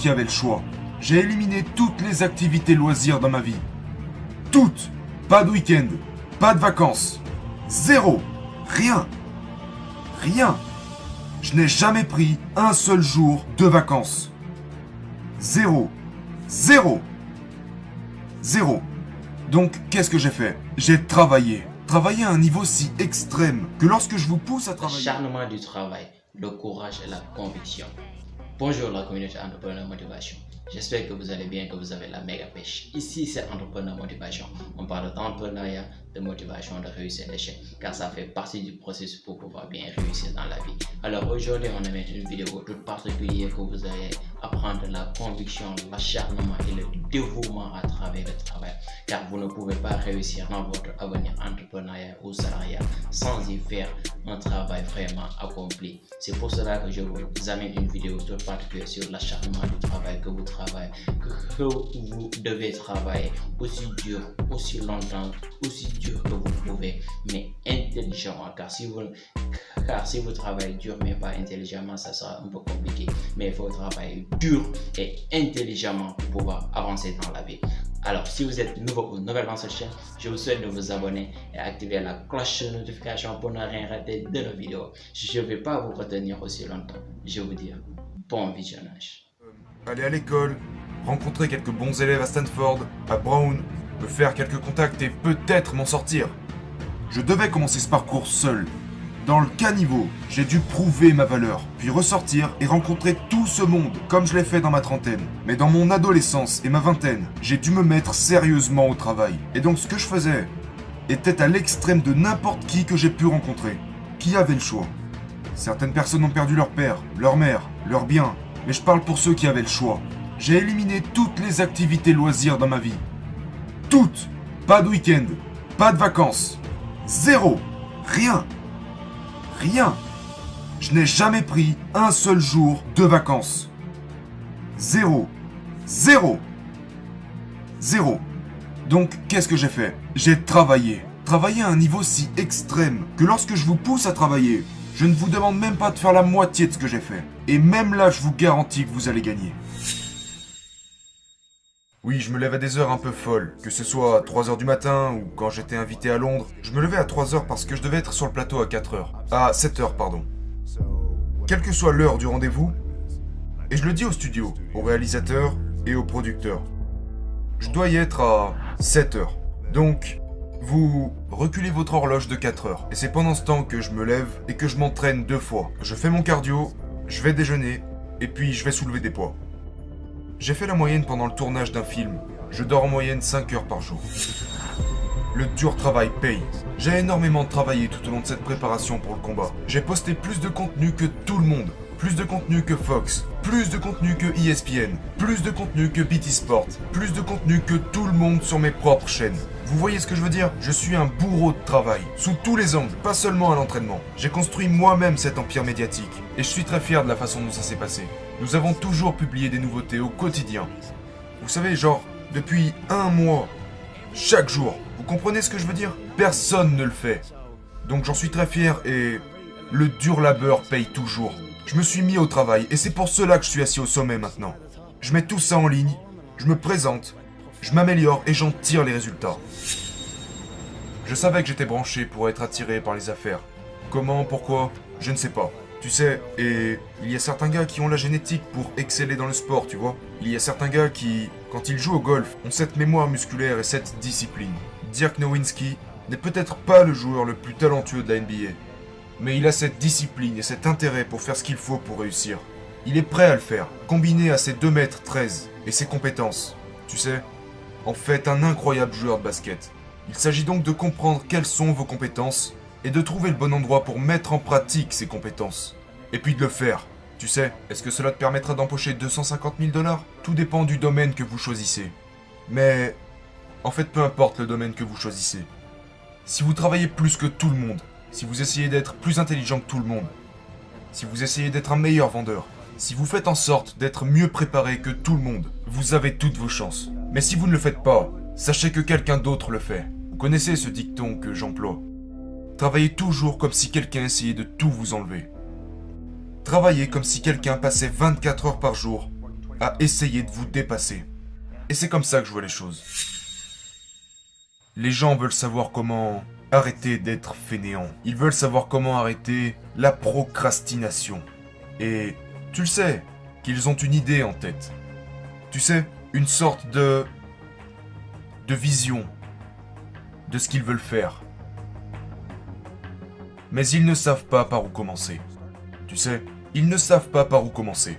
qui avait le choix. J'ai éliminé toutes les activités loisirs dans ma vie. Toutes. Pas de week-end. Pas de vacances. Zéro. Rien. Rien. Je n'ai jamais pris un seul jour de vacances. Zéro. Zéro. Zéro. Donc, qu'est-ce que j'ai fait? J'ai travaillé. Travaillé à un niveau si extrême que lorsque je vous pousse à travailler... L'acharnement du travail, le courage et la conviction. Bonjour la communauté Entrepreneur Motivation. J'espère que vous allez bien, que vous avez la méga pêche. Ici c'est Entrepreneur Motivation. On parle d'entrepreneuriat, de motivation, de réussir l'échec, car ça fait partie du processus pour pouvoir bien réussir dans la vie. Alors aujourd'hui on émet une vidéo toute particulière que vous allez apprendre la conviction, l'acharnement et le dévouement à travers le travail. Car vous ne pouvez pas réussir dans votre avenir entrepreneurial ou salarial sans y faire un travail vraiment accompli. C'est pour cela que je vous amène une vidéo toute particulière sur l'acharnement du travail que vous travaillez, que vous devez travailler aussi dur, aussi longtemps, aussi dur que vous pouvez, mais intelligemment. Car si vous travaillez dur mais pas intelligemment, ça sera un peu compliqué. Mais il faut travailler dur et intelligemment pour pouvoir avancer dans la vie. Alors, si vous êtes nouveau ou nouvelle dans cette chaîne, je vous souhaite de vous abonner et activer la cloche de notification pour ne rien rater de nos vidéos. Je ne vais pas vous retenir aussi longtemps. Je vous dis bon visionnage. Aller à l'école, rencontrer quelques bons élèves à Stanford, à Brown, me faire quelques contacts et peut-être m'en sortir. Je devais commencer ce parcours seul. Dans le caniveau, j'ai dû prouver ma valeur, puis ressortir et rencontrer tout ce monde, comme je l'ai fait dans ma trentaine. Mais dans mon adolescence et ma vingtaine, j'ai dû me mettre sérieusement au travail. Et donc ce que je faisais était à l'extrême de n'importe qui que j'ai pu rencontrer. Qui avait le choix? Certaines personnes ont perdu leur père, leur mère, leurs biens, mais je parle pour ceux qui avaient le choix. J'ai éliminé toutes les activités loisirs dans ma vie. Toutes. Pas de week-end, pas de vacances. Zéro. Rien. Rien. Je n'ai jamais pris un seul jour de vacances. Zéro. Zéro. Zéro. Donc, qu'est-ce que j'ai fait? J'ai travaillé. Travaillé à un niveau si extrême que lorsque je vous pousse à travailler, je ne vous demande même pas de faire la moitié de ce que j'ai fait. Et même là, je vous garantis que vous allez gagner. Oui, je me lève à des heures un peu folles, que ce soit à 3h du matin ou quand j'étais invité à Londres. Je me levais à 3h parce que je devais être sur le plateau à 4h. À 7h, pardon. Quelle que soit l'heure du rendez-vous, et je le dis au studio, au réalisateur et au producteur. Je dois y être à 7h. Donc, vous reculez votre horloge de 4h. Et c'est pendant ce temps que je me lève et que je m'entraîne 2 fois. Je fais mon cardio, je vais déjeuner, et puis je vais soulever des poids. J'ai fait la moyenne pendant le tournage d'un film. Je dors en moyenne 5 heures par jour. Le dur travail paye. J'ai énormément travaillé tout au long de cette préparation pour le combat. J'ai posté plus de contenu que tout le monde. Plus de contenu que Fox. Plus de contenu que ESPN. Plus de contenu que BT Sport. Plus de contenu que tout le monde sur mes propres chaînes. Vous voyez ce que je veux dire? Je suis un bourreau de travail. Sous tous les angles, pas seulement à l'entraînement. J'ai construit moi-même cet empire médiatique. Et je suis très fier de la façon dont ça s'est passé. Nous avons toujours publié des nouveautés au quotidien. Vous savez, genre, depuis un mois, chaque jour. Vous comprenez ce que je veux dire? Personne ne le fait. Donc j'en suis très fier et le dur labeur paye toujours. Je me suis mis au travail et c'est pour cela que je suis assis au sommet maintenant. Je mets tout ça en ligne, je me présente, je m'améliore et j'en tire les résultats. Je savais que j'étais branché pour être attiré par les affaires. Comment, pourquoi, je ne sais pas. Tu sais, et il y a certains gars qui ont la génétique pour exceller dans le sport, tu vois. Il y a certains gars qui, quand ils jouent au golf, ont cette mémoire musculaire et cette discipline. Dirk Nowitzki n'est peut-être pas le joueur le plus talentueux de la NBA, mais il a cette discipline et cet intérêt pour faire ce qu'il faut pour réussir. Il est prêt à le faire, combiné à ses 2,13 m et ses compétences. Tu sais, en fait un incroyable joueur de basket. Il s'agit donc de comprendre quelles sont vos compétences et de trouver le bon endroit pour mettre en pratique ces compétences. Et puis de le faire. Tu sais, est-ce que cela te permettra d'empocher 250 000 $? Tout dépend du domaine que vous choisissez. Mais, en fait, peu importe le domaine que vous choisissez. Si vous travaillez plus que tout le monde, si vous essayez d'être plus intelligent que tout le monde, si vous essayez d'être un meilleur vendeur, si vous faites en sorte d'être mieux préparé que tout le monde, vous avez toutes vos chances. Mais si vous ne le faites pas, sachez que quelqu'un d'autre le fait. Vous connaissez ce dicton que j'emploie. Travaillez toujours comme si quelqu'un essayait de tout vous enlever. Travaillez comme si quelqu'un passait 24 heures par jour à essayer de vous dépasser. Et c'est comme ça que je vois les choses. Les gens veulent savoir comment arrêter d'être fainéants. Ils veulent savoir comment arrêter la procrastination. Et tu le sais, qu'ils ont une idée en tête. Tu sais, une sorte de vision de ce qu'ils veulent faire. Mais ils ne savent pas par où commencer. Tu sais, ils ne savent pas par où commencer.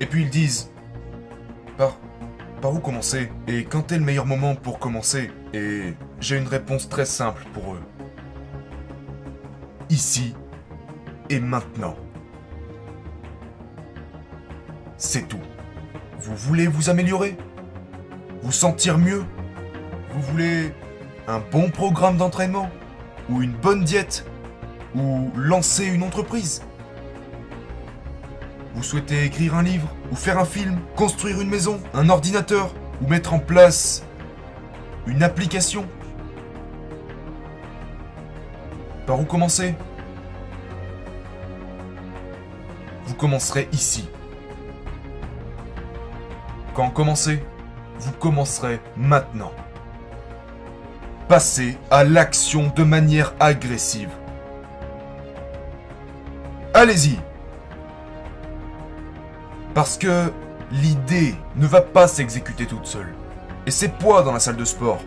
Et puis ils disent, par où commencer? Et quand est le meilleur moment pour commencer? Et j'ai une réponse très simple pour eux. Ici et maintenant. C'est tout. Vous voulez vous améliorer? Vous sentir mieux? Vous voulez un bon programme d'entraînement? Ou une bonne diète? Ou lancer une entreprise? Vous souhaitez écrire un livre? Ou faire un film? Construire une maison? Un ordinateur? Ou mettre en place une application? Par où commencer? Vous commencerez ici. Quand commencer? Vous commencerez maintenant. Passez à l'action de manière agressive. Allez-y! Parce que l'idée ne va pas s'exécuter toute seule. Et ces poids dans la salle de sport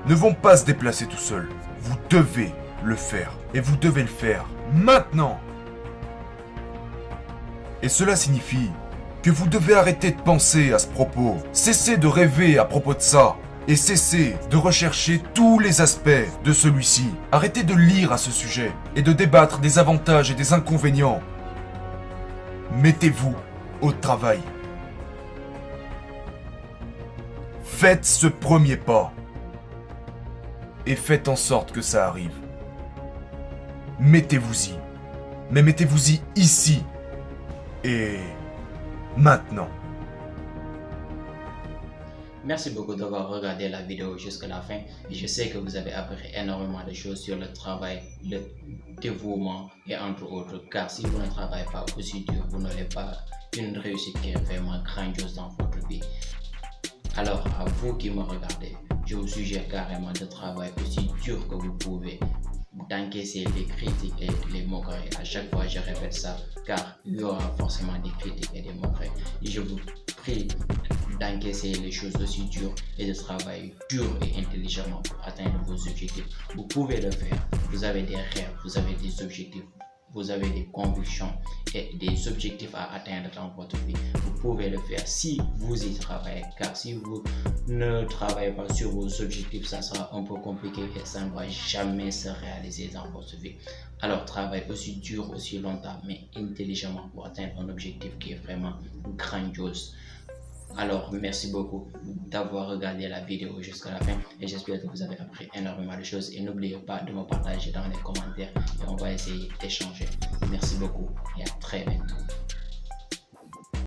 ne vont pas se déplacer tout seuls. Vous devez le faire. Et vous devez le faire maintenant. Et cela signifie que vous devez arrêter de penser à ce propos. Cessez de rêver à propos de ça. Et cessez de rechercher tous les aspects de celui-ci. Arrêtez de lire à ce sujet et de débattre des avantages et des inconvénients. Mettez-vous au travail. Faites ce premier pas. Et faites en sorte que ça arrive. Mettez-vous-y. Mais mettez-vous-y ici. Et maintenant. Merci beaucoup d'avoir regardé la vidéo jusqu'à la fin et je sais que vous avez appris énormément de choses sur le travail, le dévouement et entre autres, car si vous ne travaillez pas aussi dur, vous n'aurez pas une réussite qui est vraiment grandiose dans votre vie. Alors à vous qui me regardez, je vous suggère carrément de travailler aussi dur que vous pouvez, d'encaisser les critiques et les moqueries. À chaque fois je répète ça car il y aura forcément des critiques et des moqueries. Et je vous prie d'encaisser les choses aussi dures et de travailler dur et intelligemment pour atteindre vos objectifs. Vous pouvez le faire. Vous avez des rêves, vous avez des objectifs, vous avez des convictions et des objectifs à atteindre dans votre vie. Vous pouvez le faire si vous y travaillez, car si vous ne travaillez pas sur vos objectifs, ça sera un peu compliqué et ça ne va jamais se réaliser dans votre vie. Alors travaillez aussi dur, aussi longtemps, mais intelligemment pour atteindre un objectif qui est vraiment grandiose. Alors, merci beaucoup d'avoir regardé la vidéo jusqu'à la fin et j'espère que vous avez appris énormément de choses et n'oubliez pas de me partager dans les commentaires et on va essayer d'échanger. Merci beaucoup et à très bientôt.